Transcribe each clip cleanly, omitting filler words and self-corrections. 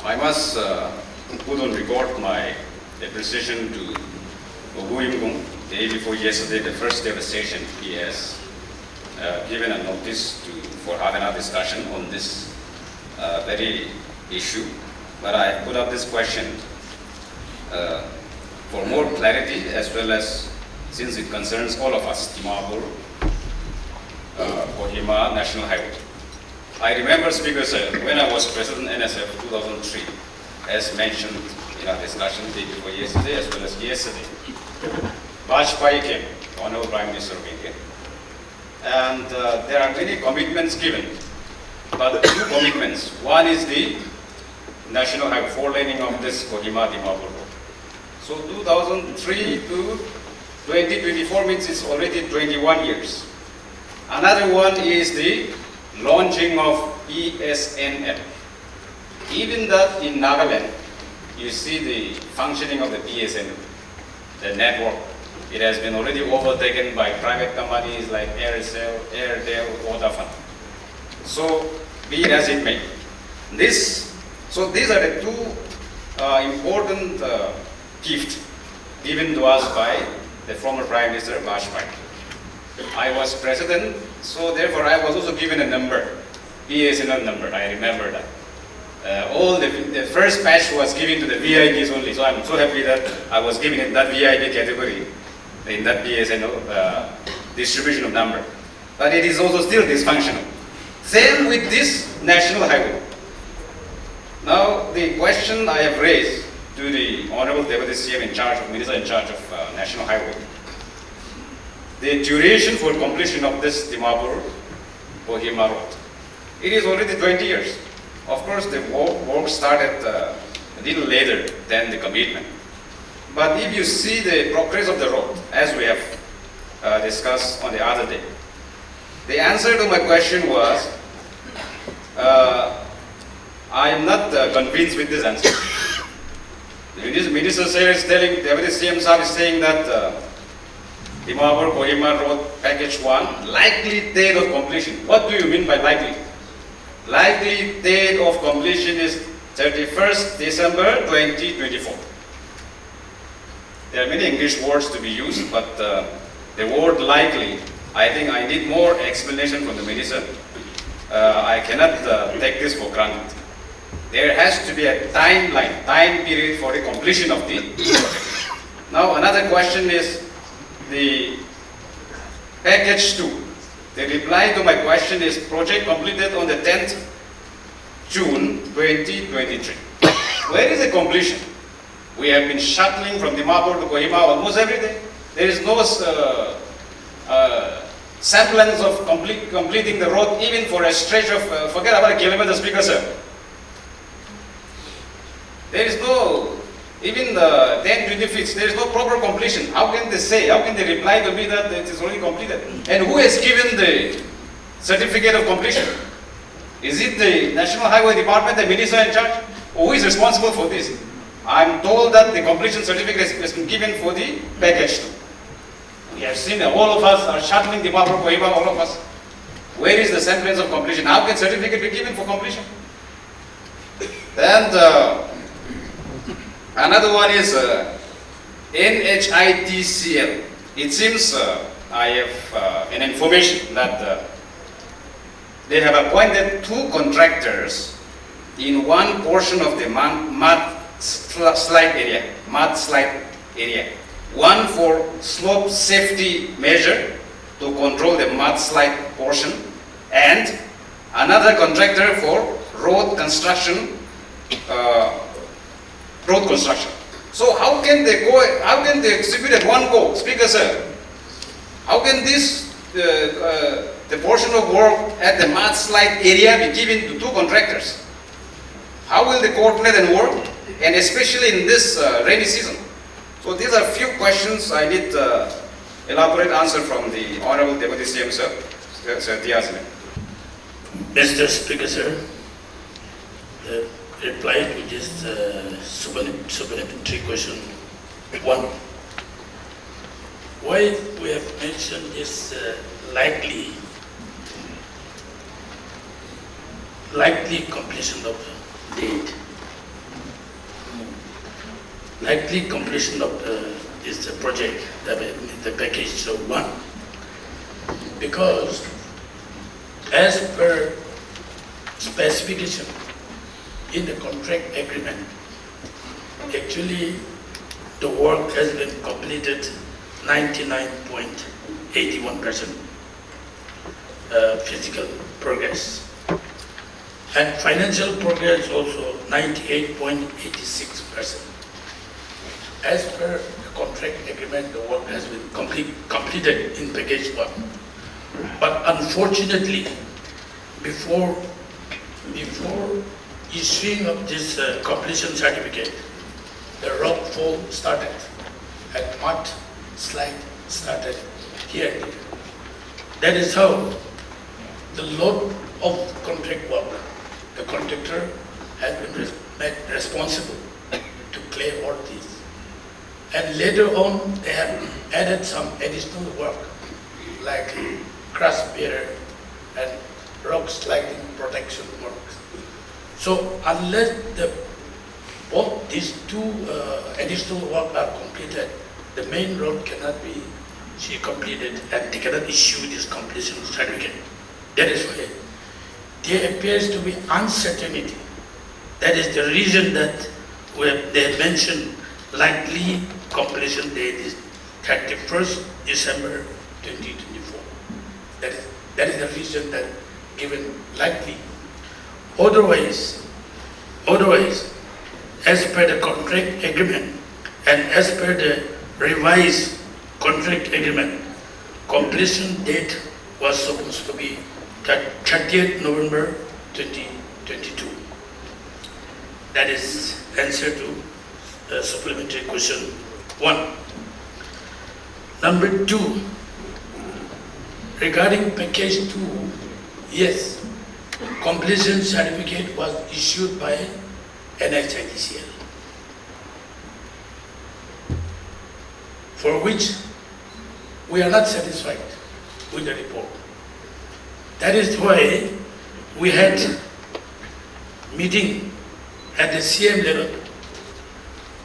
I must put on record my appreciation to Oguimgung. The day before yesterday, the first day of the session, he has given a notice for having a discussion on this very issue. But I put up this question for more clarity, as well as since it concerns all of us, Dimapur, Kohima National Highway. I remember, Speaker Sir, when I was President NSF 2003, as mentioned in our discussion the day before yesterday, as well as yesterday, Vajpayee came, Honorable Prime Minister of India, and there are many commitments given, but two commitments. One is the National Highway, 4-laning of this Kohima-Dimapur road. So 2003 to 2024 means it's already 21 years. Another one is the launching of ESNL. Even that in Nagaland, you see the functioning of the BSNL, the network. It has been already overtaken by private companies like Aircel, Airtel, Vodafone. So, be it as it may. So these are the two important gifts given to us by the former Prime Minister Vajpayee. I was president, so therefore I was also given a number, BSNL number, I remember that. All the first batch was given to the VIPs only, so I'm so happy that I was given in that VIP category, in that BSNL distribution of number. But it is also still dysfunctional. Same with this national highway. Now the question I have raised to the Honorable Deputy CM in charge of, Minister in charge of National Highway, the duration for completion of this Dimapur-Kohima road. It is already 20 years. Of course, the work started a little later than the commitment. But if you see the progress of the road, as we have discussed on the other day, the answer to my question was, I am not convinced with this answer. The Minister is telling, Deputy CM Saab is saying that Dimapur-Kohima Road Package 1, likely date of completion. What do you mean by likely? Likely date of completion is 31st December 2024. There are many English words to be used, but the word likely, I think I need more explanation from the Minister. I cannot take this for granted. There has to be a timeline, time period for the completion of the project. Now another question is the package 2. The reply to my question is project completed on the 10th June 2023. Where is the completion? We have been shuttling from Dimapur to Kohima almost every day. There is no semblance of completing the road even for a stretch of, forget about a kilometer, Speaker Sir. There is no, even the 10-20 feet, there is no proper completion. How can they say, how can they reply to me that it is already completed? And who has given the certificate of completion? Is it the National Highway Department, the Minister in charge? Or who is responsible for this? I'm told that the completion certificate has been given for the package 2. We have seen that all of us are shuttling Dimapur, Kohima, all of us. Where is the semblance of completion? How can certificate be given for completion? And another one is NHITCL. It seems I have an information that they have appointed 2 contractors in one portion of the mud slide area. One for slope safety measure to control the mudslide portion, and another contractor for road construction. So how can they go? How can they execute at one go, Speaker Sir? How can this the portion of work at the mudslide area be given to 2 contractors? How will they coordinate and work? And especially in this rainy season. So these are few questions I need elaborate answer from the Honorable Deputy CM Sir, Sir Diazman. Mr. Speaker Sir, the reply to this supplementary question. 1. Why we have mentioned this likely completion of date? likely completion of this project, the package of 1. Because as per specification in the contract agreement, actually the work has been completed 99.81% physical progress. And financial progress also 98.86%. As per the contract agreement, the work has been completed in package 1. But unfortunately, before issuing of this completion certificate, the rockfall started and mud slide started here and there. That is how the load of contract work, the contractor has been made responsible to clear all these. And later on, they have added some additional work like crush barrier and rock sliding protection work. So unless both these two additional work are completed, the main road cannot be completed and they cannot issue this completion certificate. That is why there appears to be uncertainty. That is the reason that they mentioned likely completion date is 31st December 2024. That is the reason that given likely. Otherwise, as per the contract agreement and as per the revised contract agreement, completion date was supposed to be 30th November 2022. That is answer to supplementary question 1. Number 2, regarding package 2, yes, completion certificate was issued by NHIDCL, for which we are not satisfied with the report. That is why we had meeting at the CM level.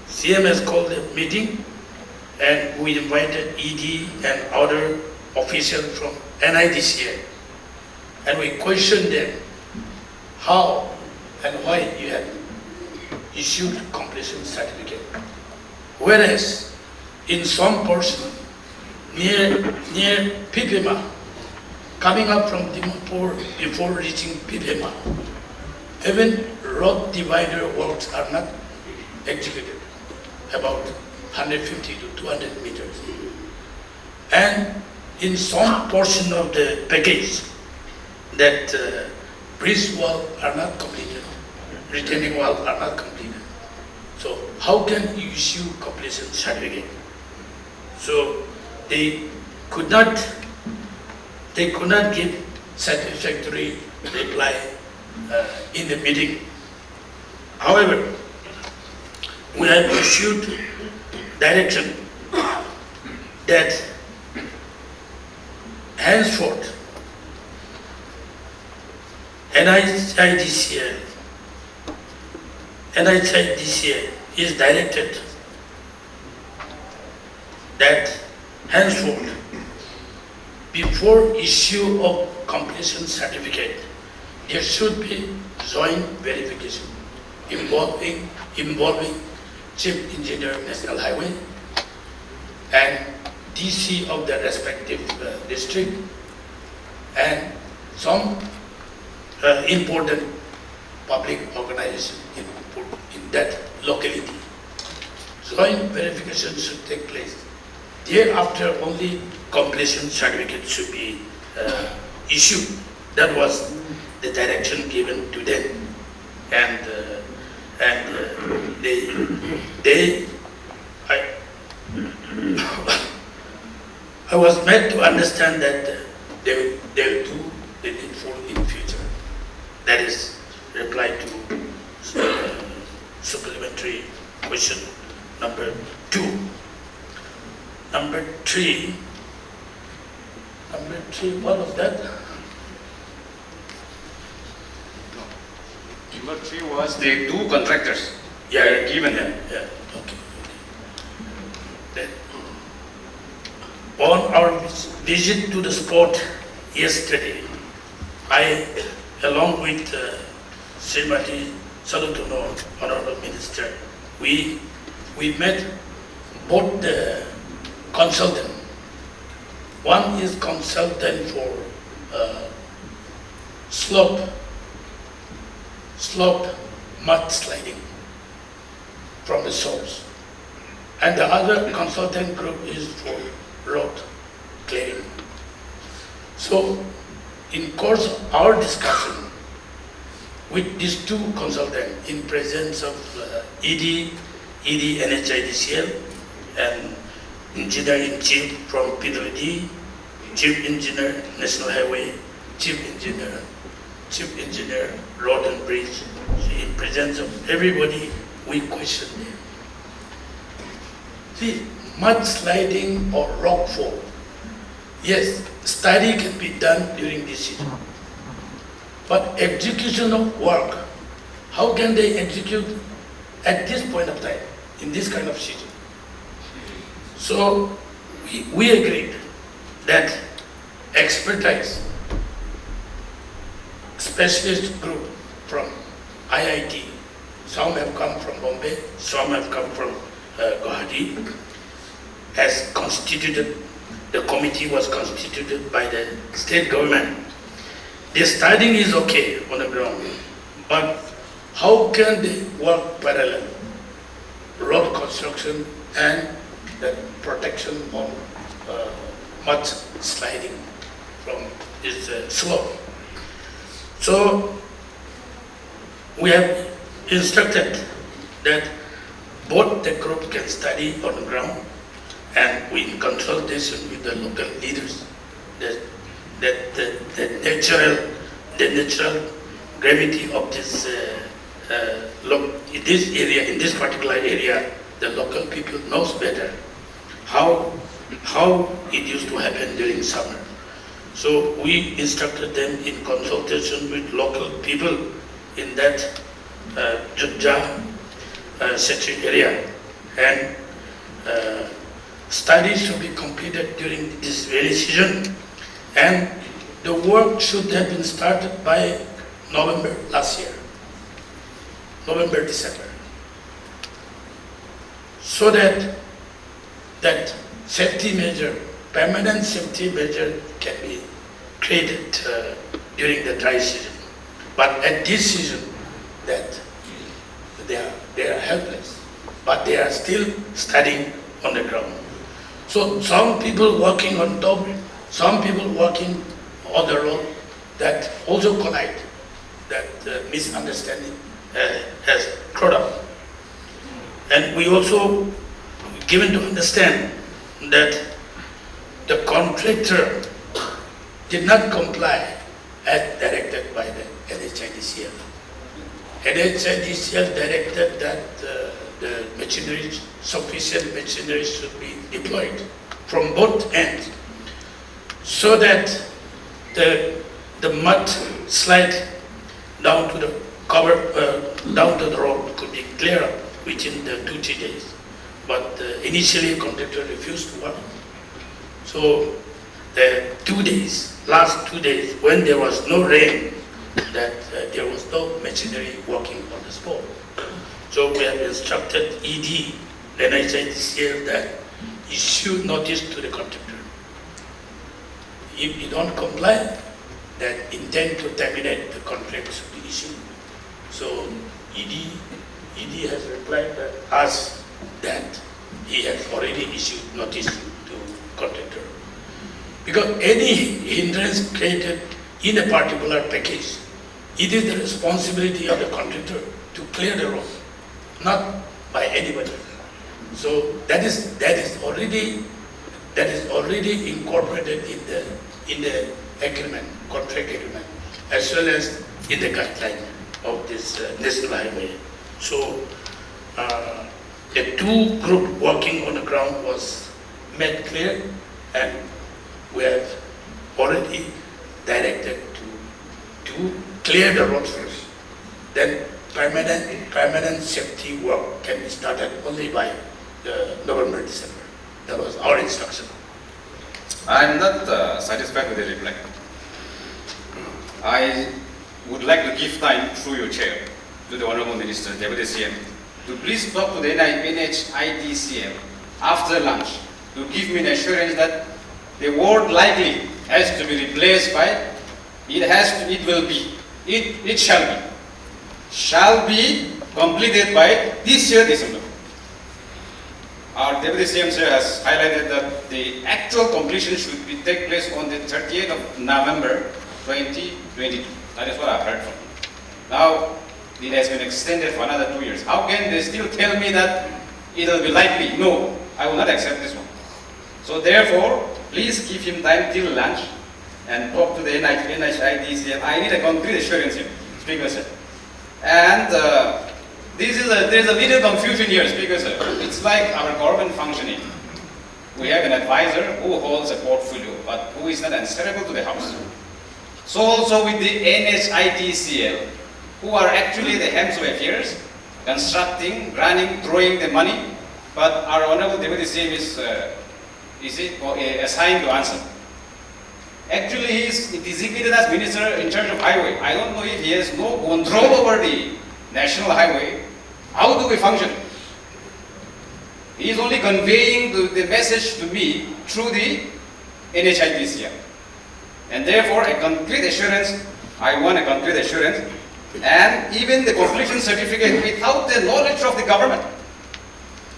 CM has called a meeting and we invited ED and other officials from NIDCL, and we questioned them how and why you have issued completion certificate. Whereas in some portion near Pipema, coming up from Dimapur before reaching Pipema, even road divider works are not executed, about 150 to 200 meters. And in some portion of the package, that bridge wall are not completed, retaining wall are not completed. So how can you issue completion certificate? So they could not give satisfactory reply in the meeting. However, we have issued direction that henceforth NHIDCL is directed that henceforth, before issue of completion certificate, there should be joint verification involving Chief Engineer National Highway and DC of the respective district and some important public organization in that locality. Joint verification should take place. Thereafter, only completion certificate should be issued. That was the direction given to them, and I was made to understand that they will do the needful in future. That is reply to supplementary question number 2. Number 3, what was that? Number 3 was the 2 contractors. Yeah, given them. Yeah, okay. that on our visit to the spot yesterday, I, along with Srimati Salutono, Honorable Minister, we met both the consultant. One is consultant for slope mud sliding from the source, and the other consultant group is for road clearing. So, in course of our discussion with these two consultants, in presence of ED NHIDCL, and Engineer-in-Chief from PWD, Chief Engineer National Highway, Chief Engineer Road and Bridge. So in presence of everybody, we questioned them. See, mudsliding or rockfall, yes, study can be done during this season. But execution of work, how can they execute at this point of time, in this kind of season? So we agreed that expertise, specialist group from IIT, some have come from Bombay, some have come from Guwahati, has constituted, the committee was constituted by the state government. The studying is okay on the ground, but how can they work parallel? Road construction and the protection on mud sliding from this slope. So we have instructed that both the group can study on the ground, and we in consultation with the local leaders that the natural gravity of this in this particular area, the local people knows better how it used to happen during summer. So we instructed them in consultation with local people in that Jogja section area, and studies should be completed during this rainy season, and the work should have been started by November last year, November, December, so that safety measure, permanent safety measure can be created during the dry season. But at this season, that they are helpless, but they are still studying on the ground. So some people working on top, some people working on the road, that also collide, that misunderstanding has crowd up. And we also given to understand that the contractor did not comply as directed by the NHIDCL. NHIDCL directed that the machinery, sufficient machinery should be deployed from both ends, so that the mud slide down to the down to the road could be cleared up within the 2-3 days. But initially, contractor refused to work. So the 2 days, last 2 days, when there was no rain, that there was no machinery working on the spot. So we have instructed ED, NHIDCL, that issue notice to the contractor. If you don't comply, that intend to terminate the contract should be issued. So ED has replied that us that he has already issued notice to contractor. Because any hindrance created in a particular package, it is the responsibility of the contractor to clear the road, not by anybody. So that is already incorporated in the agreement, contract agreement, as well as in the guideline of this national highway. So the two group working on the ground was made clear, and we have already directed to clear the road first. Then permanent safety work can be started only by November, December. That was our instruction. I am not satisfied with the reply. I would like to give time through your chair to the Honorable Minister, Deputy CM, to please talk to the NHIDCL after lunch to give me an assurance that the word likely has to be replaced by it shall be completed by this year December. Our Deputy CM sir has highlighted that the actual completion should take place on the 30th of November 2022. That is what I've heard from him. Now, it has been extended for another 2 years. How can they still tell me that it will be likely? No, I will not accept this one. So therefore, please give him time till lunch and talk to the NHIDCL. I need a concrete assurance here, Speaker sir. And there is a little confusion here, Speaker sir. It's like our government functioning. We have an advisor who holds a portfolio, but who is not answerable to the House. So also with the NHIDCL, who are actually the hands of affairs, constructing, running, throwing the money, but our Honorable Deputy CM is assigned to answer. Actually, he is designated as Minister in charge of highway. I don't know if he has no control over the national highway. How do we function? He is only conveying the message to me through the NHIDCL. And therefore, a concrete assurance, I want a concrete assurance, and even the completion certificate without the knowledge of the government.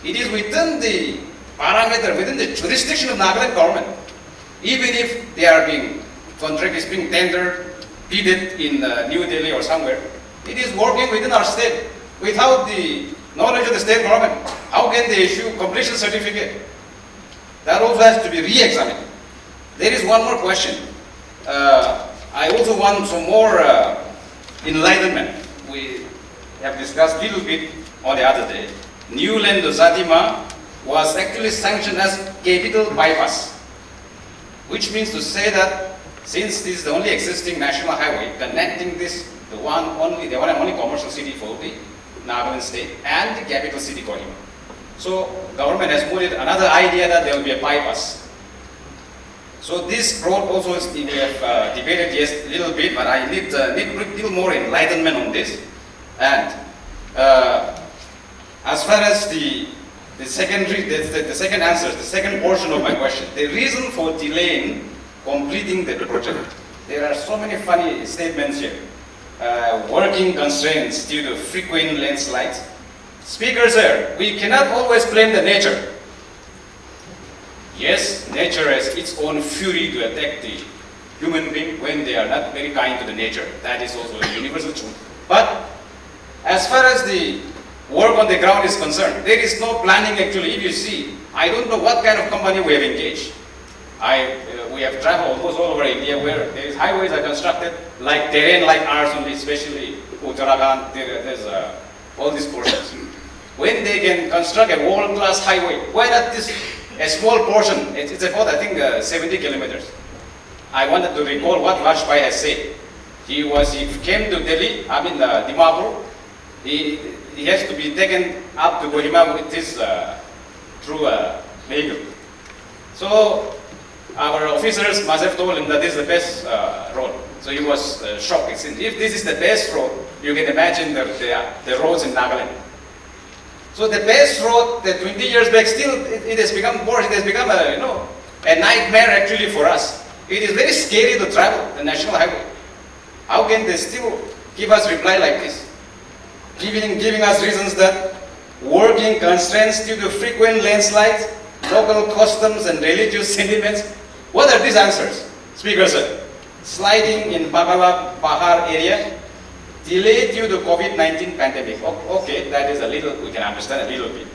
It is within the parameter, within the jurisdiction of Nagaland government. Even if they are contract is being tendered, bidded in New Delhi or somewhere, it is working within our state without the knowledge of the state government. How can they issue completion certificate? That also has to be re-examined. There is one more question. I also want some more enlightenment. We have discussed a little bit on the other day. New land of Zadima was actually sanctioned as capital bypass, which means to say that since this is the only existing national highway connecting this, the one and only commercial city for the Nagaland state and the capital city Kohima. So government has put another idea that there will be a bypass. So this road also is, we have debated a little bit, but I need a little more enlightenment on this. And as far as the second answer, the second portion of my question, the reason for delaying completing the project, there are so many funny statements here. Working constraints due to frequent landslides. Speaker sir, we cannot always blame the nature. Yes, nature has its own fury to attack the human being when they are not very kind to the nature. That is also a universal truth. But as far as the work on the ground is concerned, there is no planning actually. If you see, I don't know what kind of company we have engaged. We have traveled almost all over India where there is highways are constructed like terrain like ours only, especially Uttarakhand, there's all these portions. When they can construct a world-class highway, why not this a small portion? It's about I think 70 kilometers. I wanted to recall what Vajpayee has said. He came to Delhi, Dimapur. He has to be taken up to Kohima with his through a vehicle. So our officers must have told him that this is the best road. So he was shocked. If this is the best road, you can imagine the roads in Nagaland. So the best road, the 20 years back, still it has become worse. It has become a nightmare actually for us. It is very scary to travel the national highway. How can they still give us reply like this? Giving us reasons that working constraints due to frequent landslides, local customs and religious sentiments. What are these answers? Speaker sir, sliding in Bagala Bahar area, delayed due to COVID-19 pandemic. Okay, that is we can understand a little bit.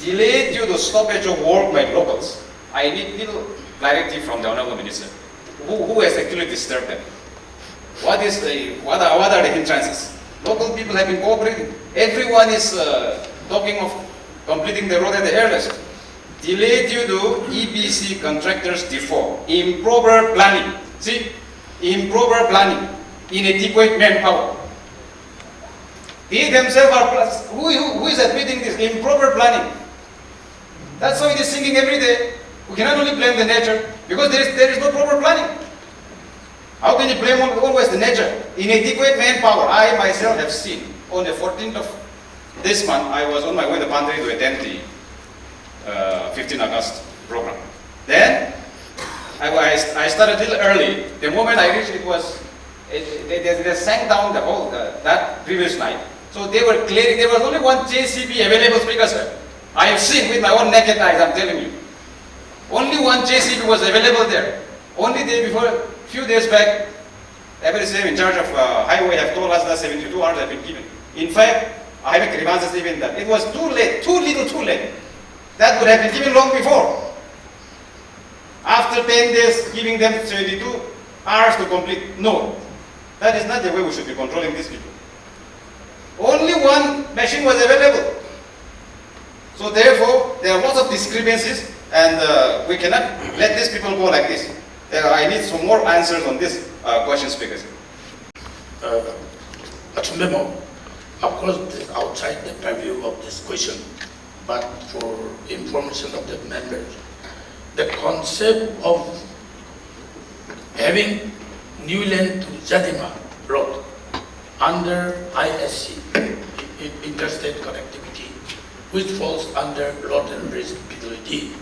Delayed due to stoppage of work by locals. I need little clarity from the Honorable Minister. Who has actually disturbed them? What are the hindrances? Local people have been cooperating. Everyone is talking of completing the road at the earliest. Delayed due to EPC contractors default. Improper planning. See, improper planning. Inadequate manpower. They themselves are, who is admitting this? Improper planning. That's why it is sinking every day. We cannot only blame the nature because there is no proper planning. How can you blame always the nature? Inadequate manpower. I myself have seen on the 14th of this month, I was on my way to Pandri to attend the 15 August program. Then I started a little early. The moment I reached, they sank down the whole that previous night. So they were clearing. There was only one JCB available, speaker sir. I have seen with my own naked eyes. I'm telling you. Only one JCB was available there. Only day before, few days back, everyone in charge of highway have told us that 72 hours have been given. In fact, I have a grievances even that it was too late, too little, too late. That would have been given long before. After 10 days, giving them 72 hours to complete. No, that is not the way we should be controlling these people. Only one machine was available. So therefore, there are lots of discrepancies, and we cannot let these people go like this. I need some more answers on this question, speakers. Achumbemo, of course, this is outside the purview of this question, but for information of the members, the concept of having new lane to Jadima Road under ISC, Interstate Connectivity, which falls under Road and Bridge PWD,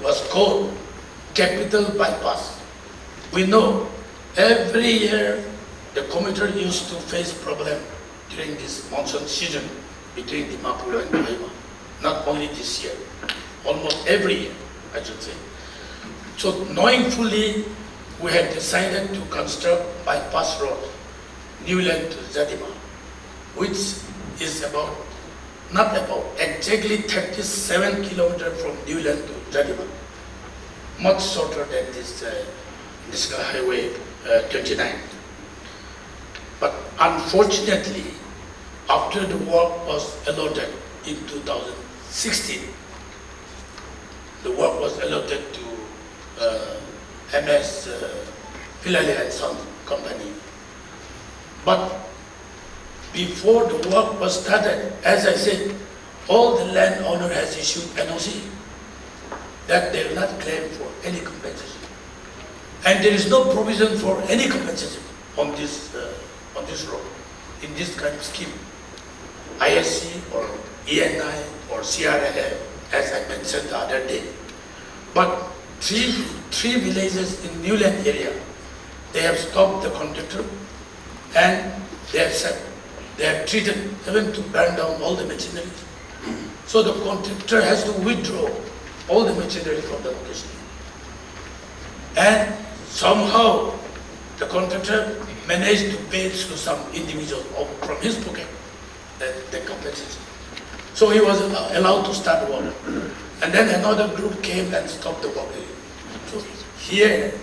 was called capital bypass. We know every year the commuter used to face problem during this monsoon season between Dimapur and Kohima. Not only this year, almost every year, I should say. So knowing fully, we had decided to construct bypass road, new lane to Jadima, which is exactly 37 kilometers from new lane to Jadima. Much shorter than this highway 29. But unfortunately, after the work was allotted in 2016, the work was allotted to MS Pilale and Son company. But before the work was started, as I said, all the landowner has issued NOC that they will not claim for any compensation. And there is no provision for any compensation on this road, in this kind of scheme. ISC or ENI or CRLF, as I mentioned the other day. But three villages in Newland area, they have stopped the contractor and they have treated even to burn down all the machinery. So the contractor has to withdraw all the machinery from the location. And somehow the contractor managed to pay to some individual from his pocket the compensation. So he was allowed to start the work. And then another group came and stopped the work. So here,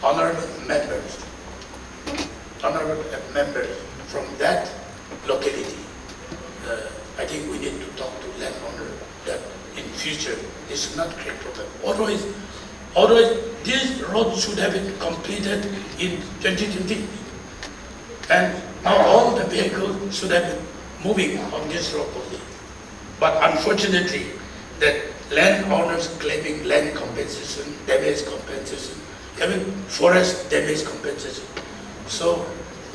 honorable members from that locality, I think we need to talk to landowner that in future this should not create problem. Otherwise this road should have been completed in 2020. And now all the vehicles should have been moving on this road only. But unfortunately, that landowners claiming land compensation, damage compensation, even forest damage compensation. So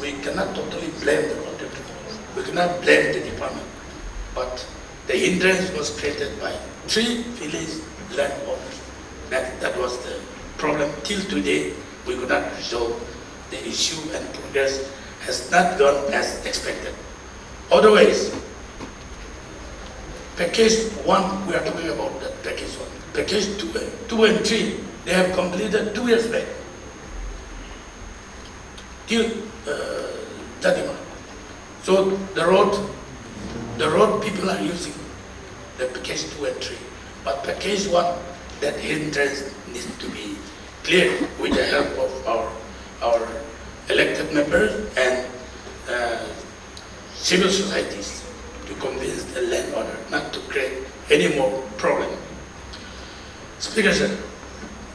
we cannot totally blame the contractor. We cannot blame the department. But the hindrance was created by 3 village landowners. That was the problem. Till today, we could not resolve the issue, and progress has not gone as expected. Otherwise, package 1, we are talking about that package 1. Package 2 and 3, they have completed 2 years back. Till Jadima. So the road people are using the package 2 and 3. But package 1, that hindrance needs to be cleared with the help of our elected members and civil societies to convince the landowner not to create any more problem. Speaker sir,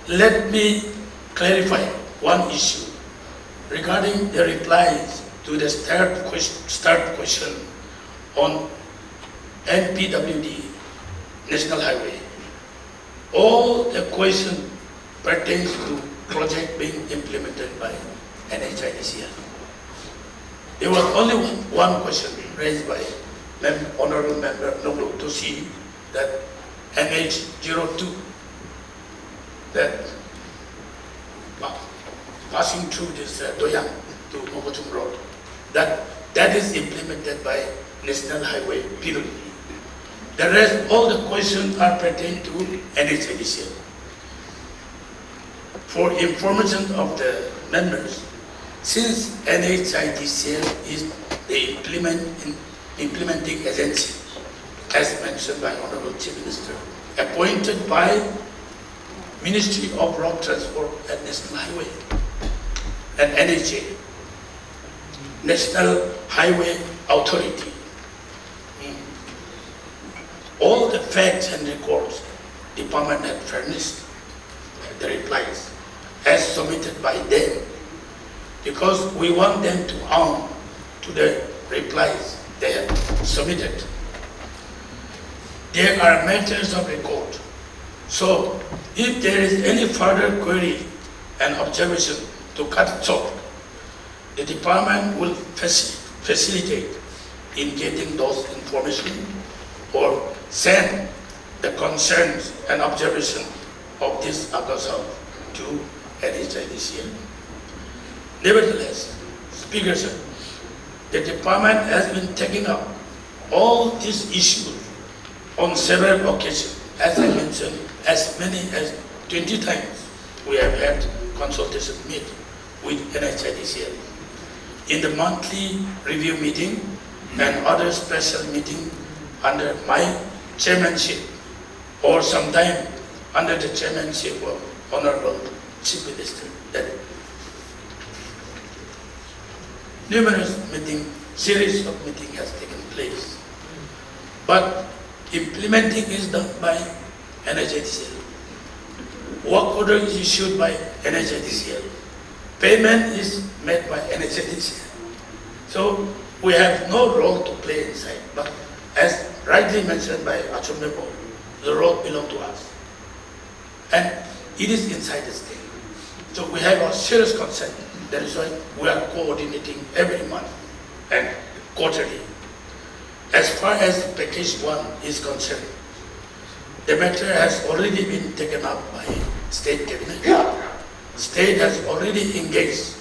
let me clarify one issue regarding the replies to the start question on NPWD National Highway. All the question pertains to project being implemented by NHIDCL. There was only one question raised by Honorable Member Noglu to see that NH02, that passing through this Zeliang to Mokochung Road, that is implemented by National Highway period. The rest, all the questions are pertaining to NHIDCL. For information of the members, since NHIDCL is the implementing agency, as mentioned by Honorable Chief Minister, appointed by Ministry of Road Transport and National Highway and NHA, National Highway Authority. All the facts and records, Department had furnished the replies as submitted by them, because we want them to own to the replies they have submitted. There are matters of record. So if there is any further query and observation, to cut it short, the department will facilitate in getting those information or send the concerns and observation of this Akasam to NHIDCL. Nevertheless, Speaker sir, the department has been taking up all these issues on several occasions. As I mentioned, as many as 20 times we have had consultation meeting with NHIDCL. In the monthly review meeting and other special meeting under my chairmanship, or sometime under the chairmanship of Honorable Chief Minister. That numerous series of meetings has taken place. But implementing is done by NHIDCL. Work order is issued by NHIDCL. Payment is made by NHIDCL. So we have no role to play inside. But as rightly mentioned by Achumbemo, the road belongs to us. And it is inside the state. So we have a serious concern. That is why we are coordinating every month and quarterly. As far as package 1 is concerned, the matter has already been taken up by State Cabinet. State has already engaged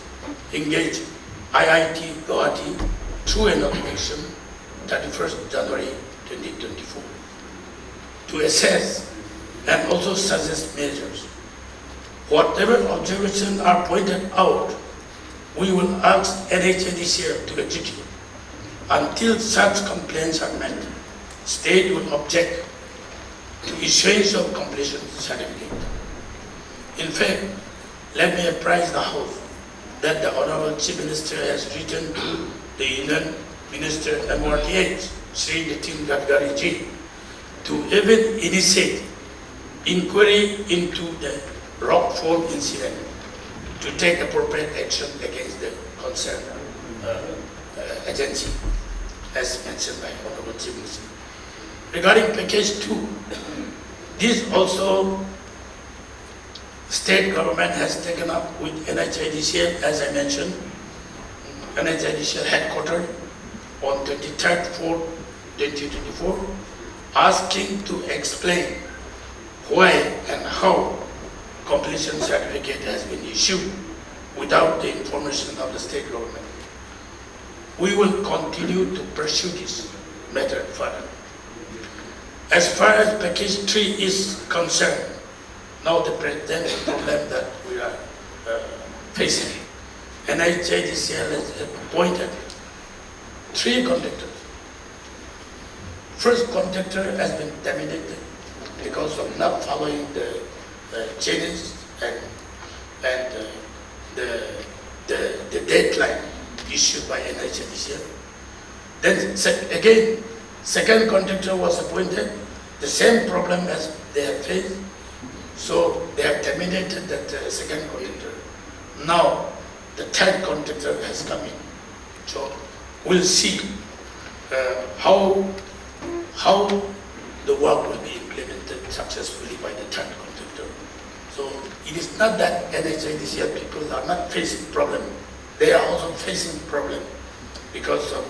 IIT Guwahati through an application 31st January 2024 to assess and also suggest measures. Whatever observations are pointed out, we will ask NHIDCL to execute. Until such complaints are met, State will object to issuance of completion certificate. In fact, let me apprise the House that the Honorable Chief Minister has written to the Union Minister MRTH, Sri Nitin Gadkari ji, to even initiate inquiry into the rockfall incident to take appropriate action against the concerned agency, as mentioned by Honorable Chief Minister. Regarding package 2, this also state government has taken up with NHIDCL, as I mentioned, NHIDCL headquarters on 23rd 4th 2024, asking to explain why and how completion certificate has been issued without the information of the state government. We will continue to pursue this matter further. As far as package 3 is concerned, now the present problem that we are facing, NHIDCL has appointed 3 contractors. First contractor has been terminated because of not following the changes and the deadline issued by NHIDCL. Then again, second contractor was appointed, the same problem as they have faced, so they have terminated that second contractor. Now, the third contractor has come in. So we'll see how the work will be implemented. successfully by the third contractor. So it is not that NHIDCL people are not facing problem. They are also facing problem because of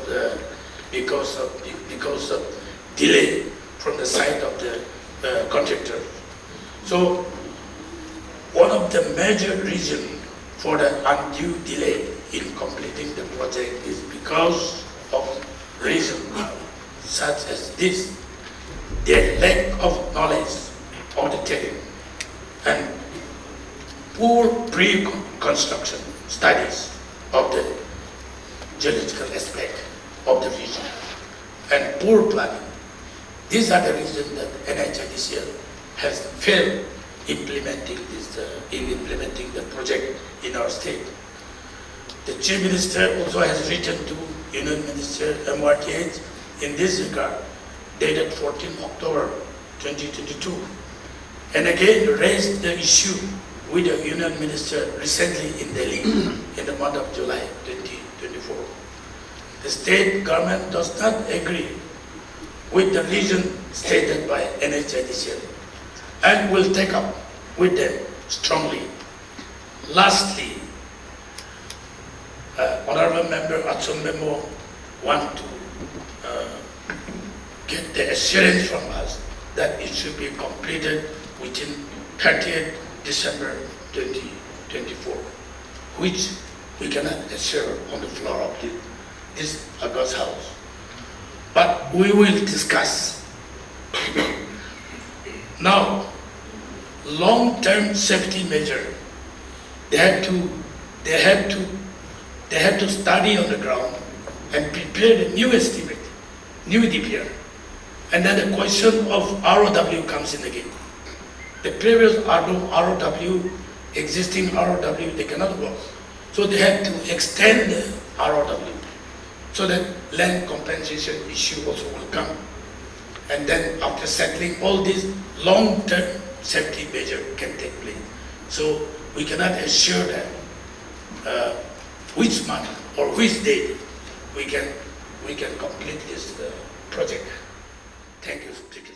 delay from the side of the contractor. So one of the major reasons for the undue delay in completing the project is because of reasons such as this: their lack of knowledge of the terrain and poor pre-construction studies of the geological aspect of the region and poor planning. These are the reasons that NHIDCL has failed implementing the project in our state. The Chief Minister also has written to Union Minister MRTH in this regard, dated 14 October 2022, and again raised the issue with the Union Minister recently in Delhi in the month of July 2024. The state government does not agree with the reason stated by NHIDCL and will take up with them strongly. Lastly, Honorable Member Achumbemo want to get the assurance from us that it should be completed within 30th December 2024, which we cannot assure on the floor of this August House. But we will discuss. Now, long-term safety measure, they have to study on the ground and prepare the new estimate, new DPR. And then the question of ROW comes in again. The previous ROW, existing ROW, they cannot work. So they have to extend the ROW so that land compensation issue also will come. And then after settling all these, long-term safety measure can take place. So we cannot assure that which month or which date we can complete this project. Thank you, Speaker.